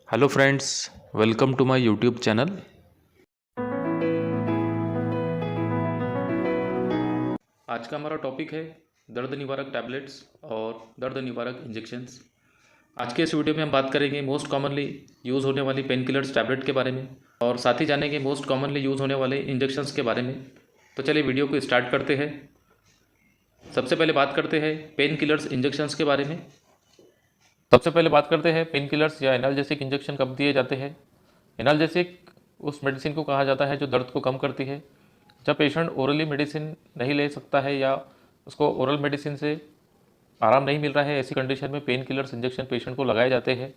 Hello friends, welcome to my YouTube channel. आज का हमारा टॉपिक है दर्द निवारक टैबलेट्स और दर्द निवारक इंजेक्शंस। आज के इस वीडियो में हम बात करेंगे मोस्ट कॉमनली यूज़ होने वाली पेन किलर्स टैबलेट के बारे में और साथ ही जानेंगे मोस्ट कॉमनली यूज़ होने वाले इंजेक्शंस के बारे में। तो चलिए वीडियो को स्टार्ट करते हैं। सबसे पहले बात करते हैं पेन किलर्स इंजेक्शंस के बारे में। सबसे पहले बात करते हैं पेन किलर्स या एनाल्जेसिक इंजेक्शन कब दिए जाते हैं। एनाल्जेसिक उस मेडिसिन को कहा जाता है जो दर्द को कम करती है। जब पेशेंट ओरली मेडिसिन नहीं ले सकता है या उसको ओरल मेडिसिन से आराम नहीं मिल रहा है, ऐसी कंडीशन में पेन किलर्स इंजेक्शन पेशेंट को लगाए जाते हैं।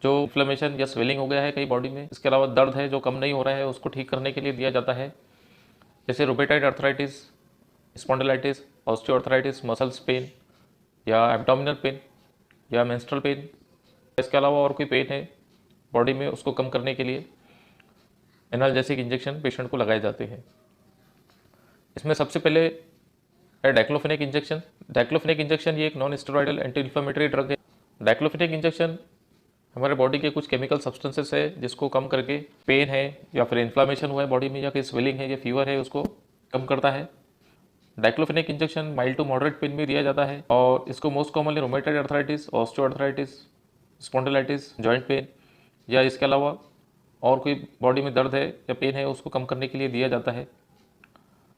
जो इन्फ्लेमेशन या स्वेलिंग हो गया है कई बॉडी में, इसके अलावा दर्द है जो कम नहीं हो रहा है, उसको ठीक करने के लिए दिया जाता है। जैसे rheumatoid arthritis, spondylitis, osteoarthritis, muscles pain या एब्डोमिनल पेन या मेंस्ट्रुअल पेन। इसके अलावा और कोई पेन है बॉडी में, उसको कम करने के लिए एनाल्जेसिक इंजेक्शन पेशेंट को लगाए जाते हैं। इसमें सबसे पहले है डाइक्लोफेनेक इंजेक्शन। डाइक्लोफेनेक इंजेक्शन ये एक non steroidal anti inflammatory drug है। डाइक्लोफेनेक इंजेक्शन हमारे बॉडी के कुछ केमिकल सब्सटेंसेस है जिसको कम करके पेन है या फिर इन्फ्लामेशन हुआ है बॉडी में या फिर स्वेलिंग है या फीवर है उसको कम करता है। Diclofenac injection mild to moderate pain में दिया जाता है और इसको most commonly rheumatoid arthritis, osteoarthritis, spondylitis, joint pain या इसके अलावा और कोई बॉडी में दर्द है या पेन है उसको कम करने के लिए दिया जाता है।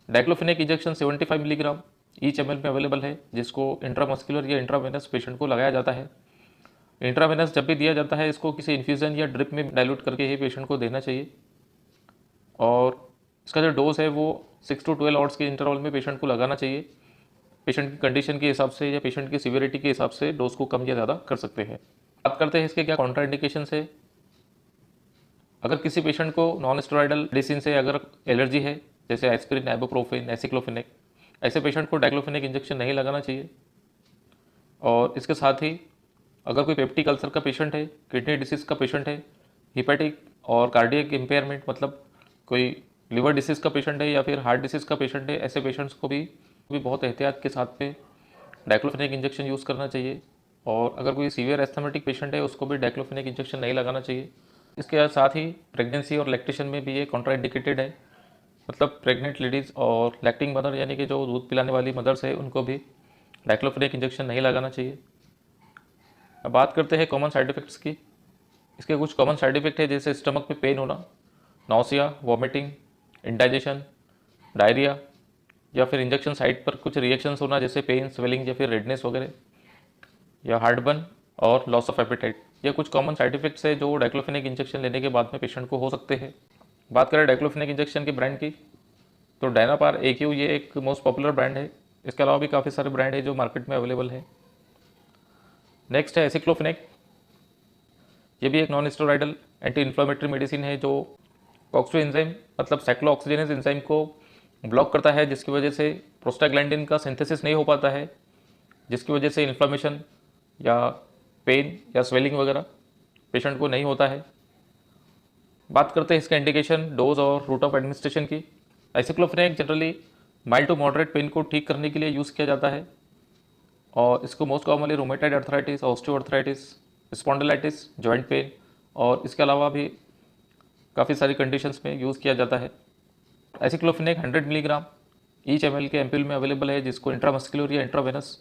Diclofenac injection 75 milligram each ML में अवेलेबल है, जिसको इंट्रामस्कुलर या इंट्रावेनस पेशेंट को लगाया जाता है। इंट्रावेनस जब भी दिया जाता है इसको किसी इन्फ्यूज़न या ड्रिप में डाइल्यूट करके ही पेशेंट को देना चाहिए और इसका जो डोज है वो 6 to 12 आवर्स के इंटरवल में पेशेंट को लगाना चाहिए। पेशेंट की कंडीशन के हिसाब से या पेशेंट की सीवियरिटी के हिसाब से डोज को कम या ज़्यादा कर सकते हैं। बात करते हैं इसके क्या कॉन्ट्राइंडिकेशन है। अगर किसी पेशेंट को नॉन स्टेरॉइडल मेडिसिन से अगर एलर्जी है, जैसे एस्पिरिन, आइबुप्रोफेन, एसिक्लोफेनेक, ऐसे पेशेंट को डाइक्लोफेनेक इंजेक्शन नहीं लगाना चाहिए। और इसके साथ ही अगर कोई पेप्टिक अल्सर का पेशेंट है, किडनी डिसीज़ का पेशेंट है, हिपैटिक और कार्डियक इम्पेयरमेंट मतलब कोई लिवर डिसीज़ का पेशेंट है या फिर हार्ट डिसीज़ का पेशेंट है, ऐसे पेशेंट्स को भी बहुत एहतियात के साथ में डाइक्लोफेनेक इंजेक्शन यूज़ करना चाहिए। और अगर कोई सीवियर एस्थमेटिक पेशेंट है उसको भी डाइक्लोफेनेक इंजेक्शन नहीं लगाना चाहिए। इसके साथ ही प्रेगनेंसी और लैक्टेशन में भी ये कॉन्ट्राइंडिकेटेड है, मतलब प्रेग्नेंट लेडीज़ और लैक्टिंग मदर यानी कि जो दूध पिलाने वाली मदर्स है उनको भी डाइक्लोफेनेक इंजेक्शन नहीं लगाना चाहिए। अब बात करते हैं कॉमन साइड इफ़ेक्ट्स की। इसके कुछ कॉमन साइड इफ़ेक्ट है जैसे स्टमक में पेन होना, नौसिया, वॉमिटिंग, इंडाइजेशन, डायरिया या फिर इंजेक्शन साइट पर कुछ रिएक्शंस होना जैसे पेन, स्वेलिंग या फिर रेडनेस वगैरह या हार्टबर्न और लॉस ऑफ एपेटाइट। ये कुछ कॉमन साइड इफेक्ट्स है जो डाइक्लोफेनेक इंजेक्शन लेने के बाद में पेशेंट को हो सकते हैं। बात करें डाइक्लोफेनेक इंजेक्शन के ब्रांड की, तो डायनापार AQ ये एक मोस्ट पॉपुलर ब्रांड है। इसके अलावा भी काफ़ी सारे ब्रांड है जो मार्केट में अवेलेबल है। नेक्स्ट है एसिक्लोफेनेक। ये भी एक non steroidal anti inflammatory medicine है जो कॉक्सो एंजाइम मतलब साइक्लोऑक्सीजनेज एंजाइम को ब्लॉक करता है, जिसकी वजह से प्रोस्टाग्लैंडिन का सिंथेसिस नहीं हो पाता है, जिसकी वजह से इन्फ्लेमेशन या पेन या स्वेलिंग वगैरह पेशेंट को नहीं होता है। बात करते हैं इसका इंडिकेशन, डोज और रूट ऑफ एडमिनिस्ट्रेशन की। Aceclofenac generally mild to moderate pain को ठीक करने के लिए यूज़ किया जाता है और इसको most commonly rheumatoid arthritis, osteoarthritis, spondylitis, joint pen और इसके अलावा भी काफ़ी सारी कंडीशंस में यूज़ किया जाता है। एसिक्लोफेनेक 100 मिलीग्राम ईच एमएल के एम्पिल में अवेलेबल है, जिसको इंट्रामस्कुलर या इंट्रावेनस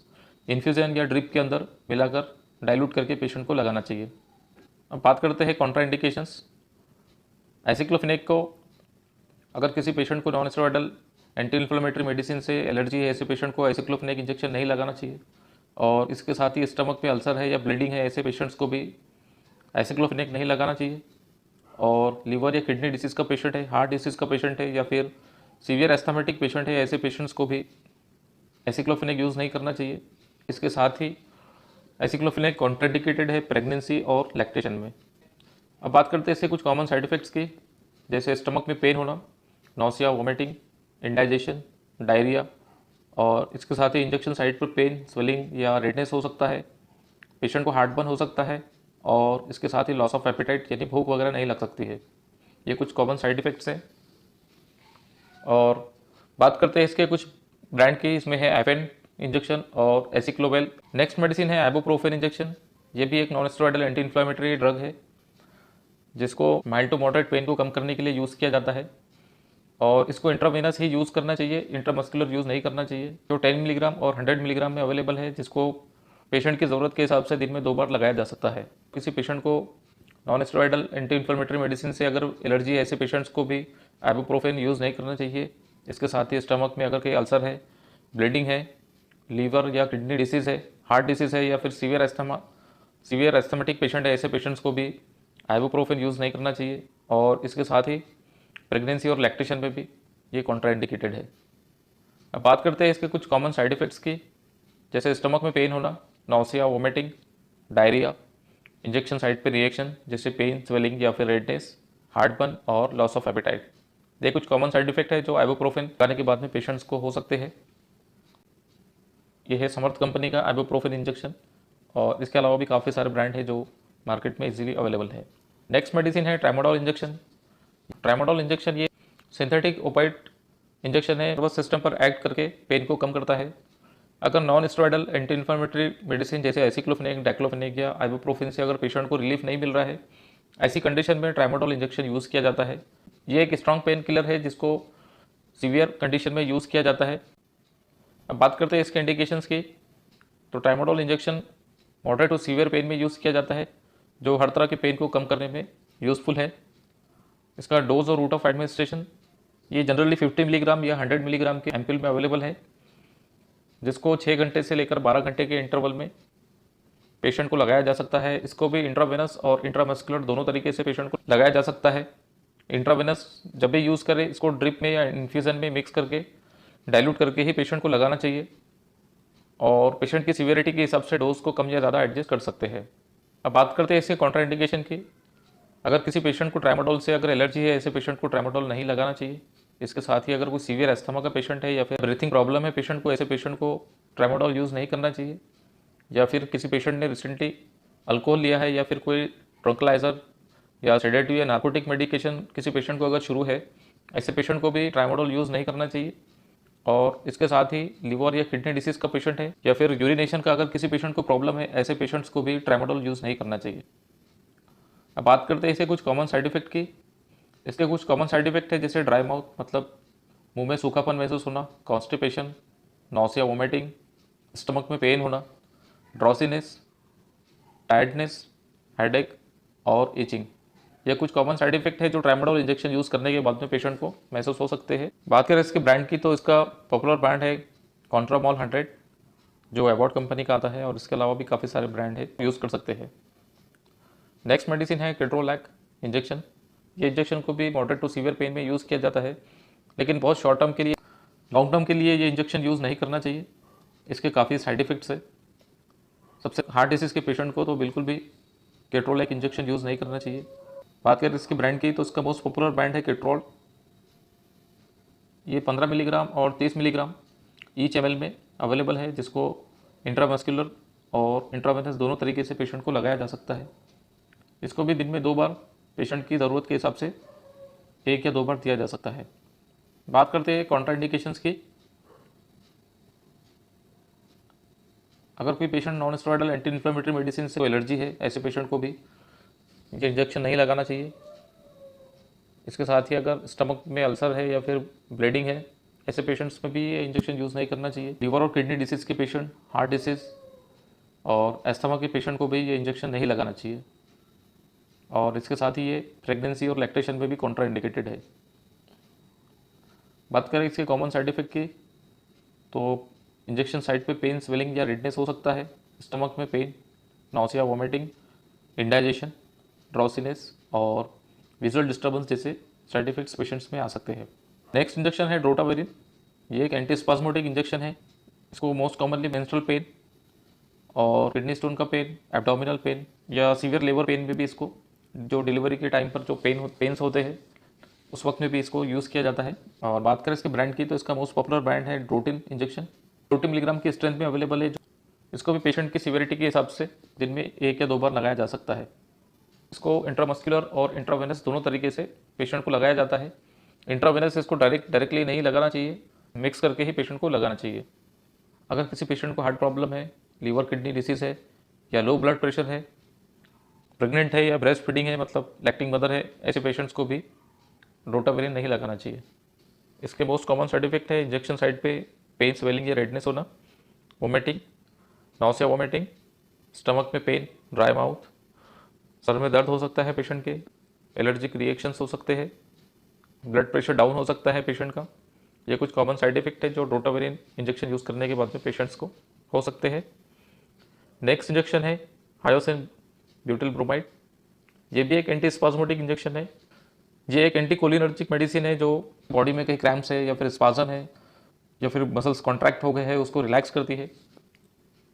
इन्फ्यूजन या ड्रिप के अंदर मिलाकर डाइल्यूट करके पेशेंट को लगाना चाहिए। अब बात करते हैं कॉन्ट्राइंडिकेशंस। एसिक्लोफेनेक को अगर किसी पेशेंट को non steroidal anti inflammatory medicine से एलर्जी है, ऐसे पेशेंट को एसिक्लोफेनेक इंजेक्शन नहीं लगाना चाहिए। और इसके साथ ही स्टमक में अल्सर है या ब्लीडिंग है, ऐसे पेशेंट्स को भी एसिक्लोफेनेक नहीं लगाना चाहिए। और लिवर या किडनी डिसीज़ का पेशेंट है, हार्ट डिसीज़ का पेशेंट है या फिर सीवियर एस्थमेटिक पेशेंट है, ऐसे पेशेंट्स को भी एसिक्लोफेनेक यूज़ नहीं करना चाहिए। इसके साथ ही एसिक्लोफेनेक कॉन्ट्राइंडिकेटेड है प्रेगनेंसी और लैक्टेशन में। अब बात करते हैं इससे कुछ कॉमन साइड इफ़ेक्ट्स की, जैसे स्टमक में पेन होना, नौसिया, वोमिटिंग, इंडाइजेशन, डायरिया और इसके साथ ही इंजेक्शन साइट पर पेन, स्वेलिंग या रेडनेस हो सकता है। पेशेंट को हार्टबर्न हो सकता है और इसके साथ ही लॉस ऑफ एपेटाइट यानी भूख वगैरह नहीं लग सकती है। ये कुछ कॉमन साइड इफ़ेक्ट्स हैं। और बात करते हैं इसके कुछ ब्रांड की, इसमें है एफेन इंजेक्शन और एसिक्लोवेल। नेक्स्ट मेडिसिन है आइबुप्रोफेन इंजेक्शन। ये भी एक non steroidal anti inflammatory drug है। जिसको माइल्ड टू मॉडरेट पेन को कम करने के लिए यूज़ किया जाता है और इसको इंट्रावेनस ही यूज़ करना चाहिए, इंट्रामस्कुलर यूज़ नहीं करना चाहिए। जो 10 मिलीग्राम और 100 मिलीग्राम में अवेलेबल है, जिसको पेशेंट की ज़रूरत के हिसाब से दिन में 2 बार लगाया जा सकता है। किसी पेशेंट को non steroidal anti inflammatory medicine से अगर एलर्जी है, ऐसे पेशेंट्स को भी आइबुप्रोफेन यूज़ नहीं करना चाहिए। इसके साथ ही स्टमक में अगर कोई अल्सर है, ब्लीडिंग है, लीवर या किडनी डिसीज़ है, हार्ट डिसीज़ है या फिर सीवियर एस्थमेटिक पेशेंट है, ऐसे पेशेंट्स को भी आइबुप्रोफेन यूज़ नहीं करना चाहिए। और इसके साथ ही प्रेगनेंसी और लैक्टेशन में भी ये कॉन्ट्राइंडिकेटेड है। अब बात करते हैं इसके कुछ कॉमन साइड इफ़ेक्ट्स की, जैसे स्टमक में पेन होना, nausea, vomiting, diarrhoea, injection site पे रिएक्शन जैसे पेन, स्वेलिंग या फिर रेडनेस, हार्टबर्न और लॉस ऑफ एपेटाइट। ये कुछ कॉमन साइड इफेक्ट है जो आइबुप्रोफेन लगाने के बाद में पेशेंट्स को हो सकते हैं। ये है समर्थ कंपनी का आइबुप्रोफेन इंजेक्शन और इसके अलावा भी काफ़ी सारे ब्रांड है जो मार्केट में इजीली अवेलेबल है। नेक्स्ट मेडिसिन है ट्रामाडोल इंजेक्शन। ट्रामाडोल इंजेक्शन ये सिंथेटिक ओपाइड इंजेक्शन है, नर्वस सिस्टम पर एक्ट करके पेन को कम करता है। अगर non steroidal anti inflammatory medicine जैसे एसिक्लोफेनेक, डाइक्लोफेनेक या आइबुप्रोफेन से अगर पेशेंट को रिलीफ नहीं मिल रहा है, ऐसी कंडीशन में ट्रामाडोल इंजेक्शन यूज़ किया जाता है। ये एक स्ट्रॉन्ग पेन किलर है जिसको सीवियर कंडीशन में यूज़ किया जाता है। अब बात करते हैं इसके इंडिकेशंस की। तो tramadol injection moderate to severe pain में यूज़ किया जाता है, जो हर तरह के पेन को कम करने में यूज़फुल है। इसका डोज और रूट ऑफ एडमिनिस्ट्रेशन ये जनरली 50 मिलीग्राम या 100 मिलीग्राम के एम्पिल में अवेलेबल है, जिसको 6 घंटे से लेकर 12 घंटे के इंटरवल में पेशेंट को लगाया जा सकता है। इसको भी इंट्रावेनस और इंट्रामस्कुलर दोनों तरीके से पेशेंट को लगाया जा सकता है। इंट्रावेनस जब भी यूज़ करें, इसको ड्रिप में या इन्फ्यूज़न में मिक्स करके डाइल्यूट करके ही पेशेंट को लगाना चाहिए और पेशेंट की सीवियरिटी के हिसाब से डोज को कम या ज़्यादा एडजस्ट कर सकते हैं। अब बात करते हैं इसके कॉन्ट्राइंडिकेशन की। अगर किसी पेशेंट को ट्रामाडोल से अगर एलर्जी है, ऐसे पेशेंट को ट्रामाडोल नहीं लगाना चाहिए। इसके साथ ही अगर कोई सीवियर अस्थमा का पेशेंट है या फिर ब्रीथिंग प्रॉब्लम है पेशेंट को, ऐसे पेशेंट को ट्रामाडोल यूज़ नहीं करना चाहिए। या फिर किसी पेशेंट ने रिसेंटली अल्कोहल लिया है या फिर कोई ट्रंकलाइजर या सेडेटिव या नार्कोटिक मेडिकेशन किसी पेशेंट को अगर शुरू है, ऐसे पेशेंट को भी ट्रामाडोल यूज़ नहीं करना चाहिए। और इसके साथ ही लिवर या किडनी डिसीज़ का पेशेंट है या फिर यूरिनेशन का अगर किसी पेशेंट को प्रॉब्लम है, ऐसे पेशेंट्स को भी ट्रामाडोल यूज़ नहीं करना चाहिए। अब बात करते हैं इसे कुछ कॉमन साइड इफेक्ट की। इसके कुछ कॉमन साइड इफेक्ट है जैसे ड्राई माउथ, मतलब मुंह में सूखापन महसूस होना, कॉन्स्टिपेशन, नौसिया, वोमिटिंग, स्टमक में पेन होना, ड्रॉसीनेस, टायर्डनेस, हेडेक और इचिंग। ये कुछ कॉमन साइड इफेक्ट है जो ट्रामाडोल इंजेक्शन यूज़ करने के बाद में पेशेंट को महसूस हो सकते हैं। बात करें इसके ब्रांड की, तो इसका पॉपुलर ब्रांड है कॉन्ट्रामोल 100 जो एबॉट कंपनी का आता है और इसके अलावा भी काफ़ी सारे ब्रांड है यूज़ कर सकते हैं। नेक्स्ट मेडिसिन है केट्रोलैक इंजेक्शन। ये इंजेक्शन को भी मॉडरेट टू सीवियर पेन में यूज़ किया जाता है, लेकिन बहुत शॉर्ट टर्म के लिए, लॉन्ग टर्म के लिए ये इंजेक्शन यूज़ नहीं करना चाहिए। इसके काफ़ी साइड इफ़ेक्ट्स है। सबसे हार्ट डिसीज़ के पेशेंट को तो बिल्कुल भी केट्रोलैक इंजेक्शन यूज़ नहीं करना चाहिए। बात करें इसके ब्रांड की, तो इसका मोस्ट पॉपुलर ब्रांड है केट्रोल। ये 15 मिलीग्राम और 30 मिलीग्राम ईच ml में अवेलेबल है, जिसको इंट्रामस्कुलर और इंट्रावेनस दोनों तरीके से पेशेंट को लगाया जा सकता है। इसको भी दिन में 2 बार पेशेंट की ज़रूरत के हिसाब से 1 या 2 बार दिया जा सकता है। बात करते हैं कॉन्ट्राइंडिकेशंस की। अगर कोई patient non steroidal anti inflammatory medicine से एलर्जी है, ऐसे पेशेंट को भी ये इंजेक्शन नहीं लगाना चाहिए। इसके साथ ही अगर स्टमक में अल्सर है या फिर ब्लीडिंग है, ऐसे पेशेंट्स में भी ये इंजेक्शन यूज़ नहीं करना चाहिए। लीवर और किडनी डिसीज़ के पेशेंट, हार्ट डिसीज़ और एस्थमा के पेशेंट को भी ये इंजेक्शन नहीं लगाना चाहिए। और इसके साथ ही ये प्रेगनेंसी और लैक्टेशन में भी कॉन्ट्राइंडिकेटेड है। बात करें इसके कॉमन साइड इफेक्ट की, तो इंजेक्शन साइट पे पेन, स्वेलिंग या रेडनेस हो सकता है। स्टमक में पेन, नौसिया, वोमिटिंग, इंडाइजेशन, ड्रॉसीनेस और विजुअल डिस्टर्बेंस जैसे साइड इफेक्ट्स पेशेंट्स में आ सकते हैं। नेक्स्ट इंजेक्शन है ड्रोटावेरिन। ये एक एंटीस्पास्मोटिक इंजेक्शन है। इसको मोस्ट कॉमनली मेंस्ट्रुअल पेन और किडनी स्टोन का पेन, एब्डोमिनल पेन या सीवियर लेबर पेन में भी इसको, जो डिलीवरी के टाइम पर जो पेन्स होते हैं उस वक्त में भी इसको यूज़ किया जाता है। और बात करें इसके ब्रांड की, तो इसका मोस्ट पॉपुलर ब्रांड है ड्रोटिन इंजेक्शन। 20 मिलीग्राम की स्ट्रेंथ में अवेलेबल है। इसको भी पेशेंट की सीवियरिटी के हिसाब से दिन में 1 या 2 बार लगाया जा सकता है। इसको इंट्रामस्कुलर और इंट्रावेनस दोनों तरीके से पेशेंट को लगाया जाता है। इंट्रावेनस इसको डायरेक्टली नहीं लगाना चाहिए, मिक्स करके ही पेशेंट को लगाना चाहिए। अगर किसी पेशेंट को हार्ट प्रॉब्लम है, लीवर किडनी डिसीज़ है या लो ब्लड प्रेशर है, प्रेग्नेंट है या ब्रेस्ट फीडिंग है, मतलब लैक्टिंग मदर है, ऐसे पेशेंट्स को भी रोटावेरिन नहीं लगाना चाहिए। इसके मोस्ट कॉमन साइड इफेक्ट है इंजेक्शन साइड पे पेन, स्वेलिंग या रेडनेस होना, वोमिटिंग, नॉसिया वोमिटिंग, स्टमक में पेन, ड्राई माउथ, सर में दर्द हो सकता है पेशेंट के, एलर्जिक रिएक्शंस हो सकते हैं, ब्लड प्रेशर डाउन हो सकता है पेशेंट का। ये कुछ कॉमन साइड इफेक्ट है जो रोटावेरिन इंजेक्शन यूज़ करने के बाद में पेशेंट्स को हो सकते हैं। नेक्स्ट इंजेक्शन है हायोसिन ब्यूटिल ब्रोमाइड। ये भी एक एंटी स्पाज्मोटिक इंजेक्शन है। ये एक एंटीकोलिनर्जिक मेडिसिन है जो बॉडी में कहीं क्रैम्प्स है या फिर स्पाज्म है या फिर मसल्स कॉन्ट्रैक्ट हो गए हैं उसको रिलैक्स करती है।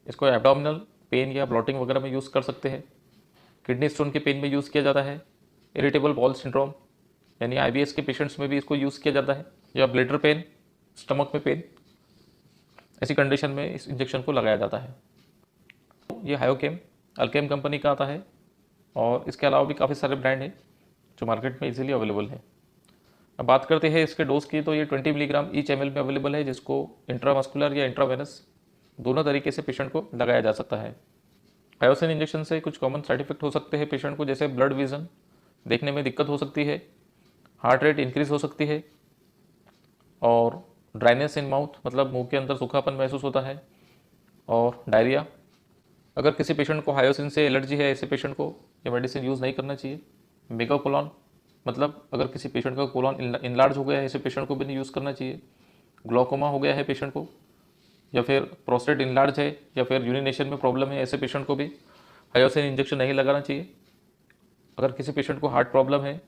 इसको एब्डोमिनल पेन या ब्लॉटिंग वगैरह में यूज़ कर सकते हैं। किडनी स्टोन के पेन में यूज़ किया जाता है। इरिटेबल बॉल सिंड्रोम यानी IBS के पेशेंट्स में भी इसको यूज़ किया जाता है, या ब्लैडर पेन, स्टमक में पेन, ऐसी कंडीशन में इस इंजेक्शन को लगाया जाता है। ये हायोकेम अल्केम कंपनी का आता है और इसके अलावा भी काफ़ी सारे ब्रांड हैं जो मार्केट में इजीली अवेलेबल है। अब बात करते हैं इसके डोज की, तो ये 20 मिलीग्राम ईच ml में अवेलेबल है, जिसको इंट्रामस्कुलर या इंट्रावेनस दोनों तरीके से पेशेंट को लगाया जा सकता है। हायोसिन इंजेक्शन से कुछ कॉमन साइड इफेक्ट हो सकते हैं पेशेंट को, जैसे ब्लड विजन, देखने में दिक्कत हो सकती है, हार्ट रेट इंक्रीज हो सकती है, और ड्राइनेस इन माउथ, मतलब मुंह के अंदर सूखापन महसूस होता है, और डायरिया। अगर किसी पेशेंट को हायोसिन से एलर्जी है, ऐसे पेशेंट को ये मेडिसिन यूज़ नहीं करना चाहिए। मेगाकोलॉन, मतलब अगर किसी पेशेंट का कोलॉन इनलार्ज हो गया है, ऐसे पेशेंट को भी नहीं यूज़ करना चाहिए। ग्लोकोमा हो गया है पेशेंट को, या फिर प्रोस्टेट इनलार्ज है, या फिर यूरिनेशन में प्रॉब्लम है, ऐसे पेशेंट को भी हायोसिन इंजेक्शन नहीं लगाना चाहिए। अगर किसी पेशेंट को हार्ट प्रॉब्लम है,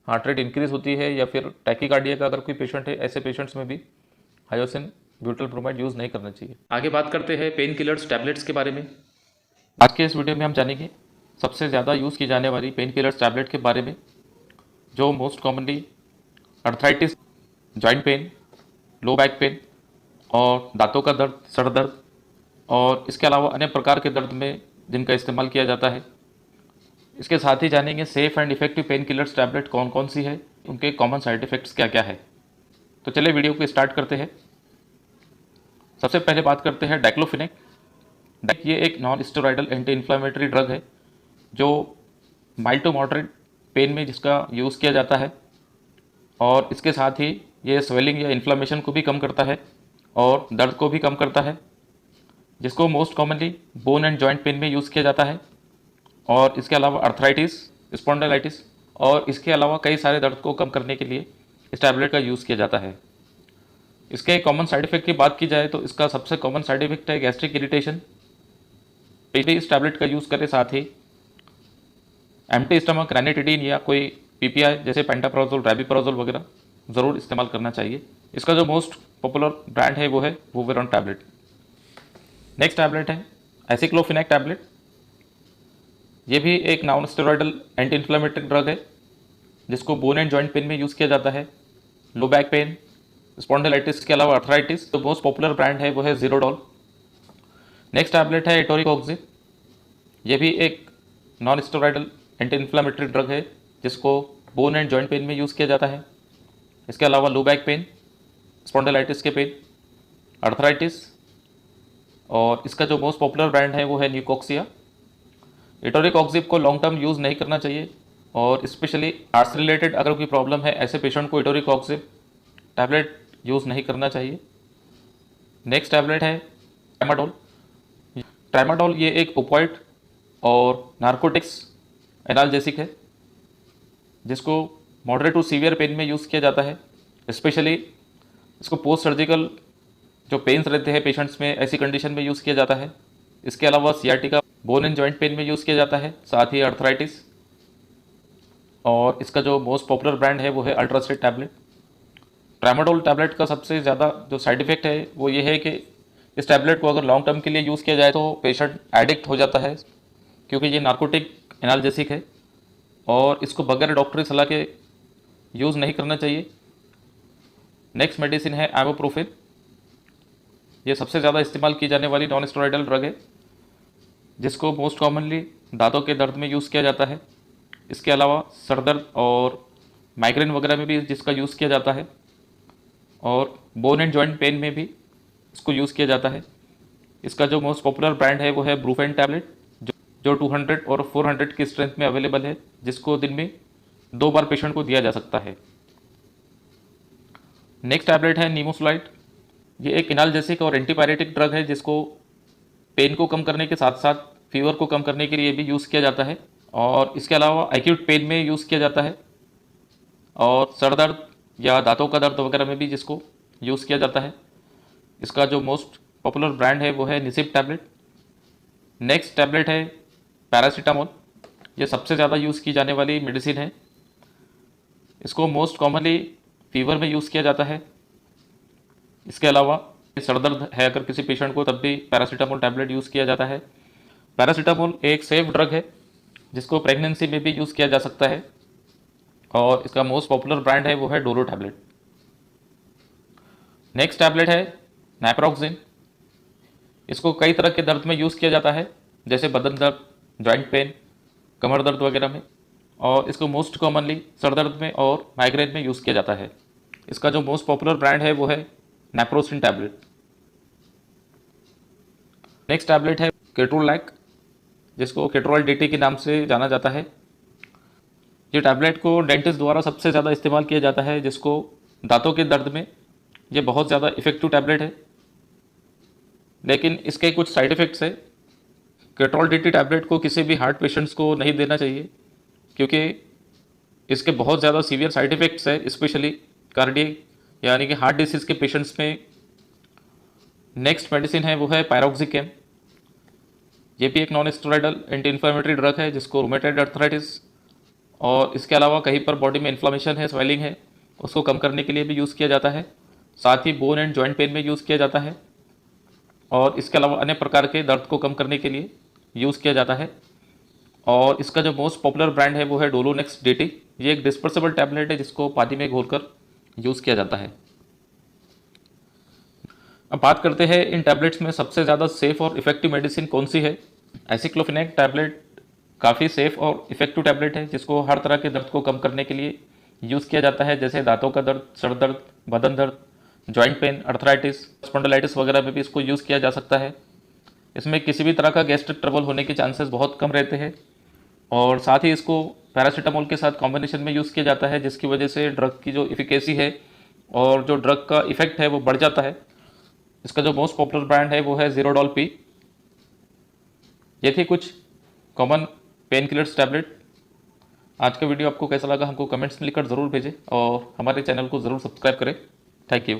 हार्ट रेट इंक्रीज होती है, या फिर टैकीकार्डिया का अगर कोई पेशेंट है, ऐसे पेशेंट्स में भी हायोसिन ब्यूटिल ब्रोमाइड यूज़ नहीं करना चाहिए। आगे बात करते हैं पेन किलर्स टैबलेट्स के बारे में। आज के इस वीडियो में हम जानेंगे सबसे ज़्यादा यूज़ की जाने वाली पेन किलर्स टैबलेट के बारे में, जो most commonly arthritis, joint pain, low back pain और दांतों का दर्द, सर दर्द और इसके अलावा अन्य प्रकार के दर्द में जिनका इस्तेमाल किया जाता है। इसके साथ ही जानेंगे safe and effective pain killers tablet कौन कौन सी है, उनके कॉमन साइड इफेक्ट्स क्या क्या है। तो चलिए वीडियो को स्टार्ट करते हैं। सबसे पहले बात करते हैं डाइक्लोफिनेक। ये एक non steroidal anti inflammatory drug है जो माइल्ड टू मॉडरेट पेन में जिसका यूज़ किया जाता है, और इसके साथ ही ये स्वेलिंग या इन्फ्लामेशन को भी कम करता है और दर्द को भी कम करता है, जिसको most commonly bone and joint pain में यूज़ किया जाता है। और इसके अलावा अर्थराइटिस, स्पॉन्डिलाइटिस और इसके अलावा कई सारे दर्द को कम करने के लिए इस टैबलेट का यूज़ किया जाता है। इसके कॉमन साइड इफेक्ट की बात की जाए तो इसका सबसे कॉमन साइड इफेक्ट है गैस्ट्रिक इरिटेशन। इस टैबलेट का यूज़ करें साथ ही एम्प्टी स्टमक रैनिटिडीन या कोई PPI जैसे पेंटाप्राजोल, रैबिप्राजोल वगैरह ज़रूर इस्तेमाल करना चाहिए। इसका जो मोस्ट पॉपुलर ब्रांड है वो है वुवेरॉन टैबलेट। नेक्स्ट टैबलेट है एसिक्लोफिनेक टैबलेट। ये भी एक non steroidal anti inflammatory drug है जिसको बोन एंड जॉइंट पेन में यूज़ किया जाता है, लो बैक पेन, स्पॉन्डिलाइटिस के अलावा अर्थराइटिस। जो मोस्ट पॉपुलर ब्रांड है वो है ज़ीरोडॉल। नेक्स्ट टैबलेट है एटोरिकॉक्सिब। ये भी एक non steroidal anti inflammatory drug है जिसको बोन एंड जॉइंट पेन में यूज़ किया जाता है। इसके अलावा लो बैक पेन, स्पॉन्डिलाइटिस के पेन, अर्थराइटिस, और इसका जो मोस्ट पॉपुलर ब्रांड है वो है न्यूकोक्सिया। एटोरिकॉक्सिब को लॉन्ग टर्म यूज़ नहीं करना चाहिए, और स्पेशली आर्ट्स रिलेटेड अगर कोई प्रॉब्लम है ऐसे पेशेंट को एटोरिकॉक्सिब टैबलेट यूज़ नहीं करना चाहिए। नेक्स्ट टैबलेट है ट्रामाडोल। ट्रामाडोल ये एक ओपियोइड और नार्कोटिक्स एनाल्जेसिक है जिसको मॉडरेट टू सीवियर पेन में यूज़ किया जाता है। स्पेशली इसको पोस्ट सर्जिकल जो पेन्स रहते हैं पेशेंट्स में, ऐसी कंडीशन में यूज़ किया जाता है। इसके अलावा sciatica, bone and joint pain में यूज़ किया जाता है, साथ ही अर्थराइटिस। और इसका जो मोस्ट पॉपुलर ब्रांड है वो है अल्ट्रास्टेट टैबलेट। ट्रामाडोल टैबलेट का सबसे ज़्यादा जो साइड इफ़ेक्ट है वो ये है कि इस टैबलेट को अगर लॉन्ग टर्म के लिए यूज़ किया जाए तो पेशेंट एडिक्ट हो जाता है, क्योंकि ये नार्कोटिक एनाल्जेसिक है और इसको बगैर डॉक्टरी सलाह के यूज़ नहीं करना चाहिए। नेक्स्ट मेडिसिन है आइबुप्रोफेन। ये सबसे ज़्यादा इस्तेमाल की जाने वाली नॉन स्टेरॉइडल ड्रग है जिसको मोस्ट कॉमनली दांतों के दर्द में यूज़ किया जाता है। इसके अलावा सर दर्द और माइग्रेन वगैरह में भी जिसका यूज़ किया जाता है, और बोन एंड जॉइंट पेन में भी इसको यूज़ किया जाता है। इसका जो मोस्ट पॉपुलर ब्रांड है वो है ब्रूफेन टैबलेट। जो 200 और 400 की स्ट्रेंथ में अवेलेबल है, जिसको दिन में 2 बार पेशेंट को दिया जा सकता है। नेक्स्ट टैबलेट है नीमोसुलाइड। ये एक एनाल्जेसिक और एंटीपायरेटिक ड्रग है, जिसको पेन को कम करने के साथ साथ फीवर को कम करने के लिए भी यूज़ किया जाता है, और इसके अलावा एक्यूट पेन में यूज़ किया जाता है, और सर दर्द या दांतों का दर्द वगैरह में भी जिसको यूज़ किया जाता है। इसका जो मोस्ट पॉपुलर ब्रांड है वो है निसिप टैबलेट। नेक्स्ट टैबलेट है पैरासीटामोल। ये सबसे ज़्यादा यूज़ की जाने वाली मेडिसिन है। इसको मोस्ट कॉमनली फीवर में यूज़ किया जाता है। इसके अलावा सर दर्द है अगर किसी पेशेंट को, तब भी पैरासीटामोल टैबलेट यूज़ किया जाता है। पैरासीटामोल एक सेफ ड्रग है, जिसको प्रेगनेंसी में भी यूज़ किया जा सकता है, और इसका मोस्ट पॉपुलर ब्रांड है वो है डोलो टैबलेट। नेक्स्ट टैबलेट है नैप्रोक्सिन। इसको कई तरह के दर्द में यूज़ किया जाता है, जैसे बदन दर्द, जॉइंट पेन, कमर दर्द वगैरह में, और इसको मोस्ट कॉमनली सर दर्द में और माइग्रेन में यूज़ किया जाता है। इसका जो मोस्ट पॉपुलर ब्रांड है वो है नैप्रोसिन टैबलेट। नेक्स्ट टैबलेट है केट्रोलैक, जिसको केट्रोल डीटी के नाम से जाना जाता है। ये टैबलेट को डेंटिस्ट द्वारा सबसे ज़्यादा इस्तेमाल किया जाता है, जिसको दांतों के दर्द में ये बहुत ज़्यादा इफ़ेक्टिव टैबलेट है। लेकिन इसके कुछ साइड इफ़ेक्ट्स है। केट्रोल डीटी टैबलेट को किसी भी हार्ट पेशेंट्स को नहीं देना चाहिए, क्योंकि इसके बहुत ज़्यादा सीवियर साइड इफ़ेक्ट्स है, स्पेशली कार्डियक यानी कि हार्ट डिसीज़ के पेशेंट्स में। नेक्स्ट मेडिसिन है वो है पायरोक्सिकेम। ये भी एक non steroidal anti inflammatory drug है, जिसको रूमेटॉइड अर्थराइटिस और इसके अलावा कहीं पर बॉडी में इन्फ्लामेशन है, स्वेलिंग है, उसको कम करने के लिए भी यूज़ किया जाता है। साथ ही बोन एंड जॉइंट पेन में यूज़ किया जाता है, और इसके अलावा अन्य प्रकार के दर्द को कम करने के लिए यूज़ किया जाता है। और इसका जो मोस्ट पॉपुलर ब्रांड है वो है डोलोनेक्स डीटी। ये एक डिस्पर्सिबल टैबलेट है, जिसको पानी में घोलकर यूज़ किया जाता है। अब बात करते हैं इन टैबलेट्स में सबसे ज़्यादा सेफ़ और इफ़ेक्टिव मेडिसिन कौन सी है। एसिक्लोफेनेक टैबलेट काफ़ी सेफ़ और इफ़ेक्टिव टैबलेट है, जिसको हर तरह के दर्द को कम करने के लिए यूज़ किया जाता है, जैसे दांतों का दर्द, सर दर्द, बदन दर्द, जॉइंट पेन, अर्थराइटिस, स्पॉन्डिलाइटिस वगैरह में भी इसको यूज़ किया जा सकता है। इसमें किसी भी तरह का गैस्ट्रिक ट्रबल होने के चांसेस बहुत कम रहते हैं, और साथ ही इसको पैरासीटामोल के साथ कॉम्बिनेशन में यूज़ किया जाता है, जिसकी वजह से ड्रग की जो इफिकेसी है और जो ड्रग का इफ़ेक्ट है वो बढ़ जाता है। इसका जो मोस्ट पॉपुलर ब्रांड है वो है ज़ीरोडॉल पी। ये थी कुछ कॉमन पेन किलर्स टैबलेट। आज का वीडियो आपको कैसा लगा हमको कमेंट्स में लिखकर ज़रूर भेजें, और हमारे चैनल को ज़रूर सब्सक्राइब करें। Thank you.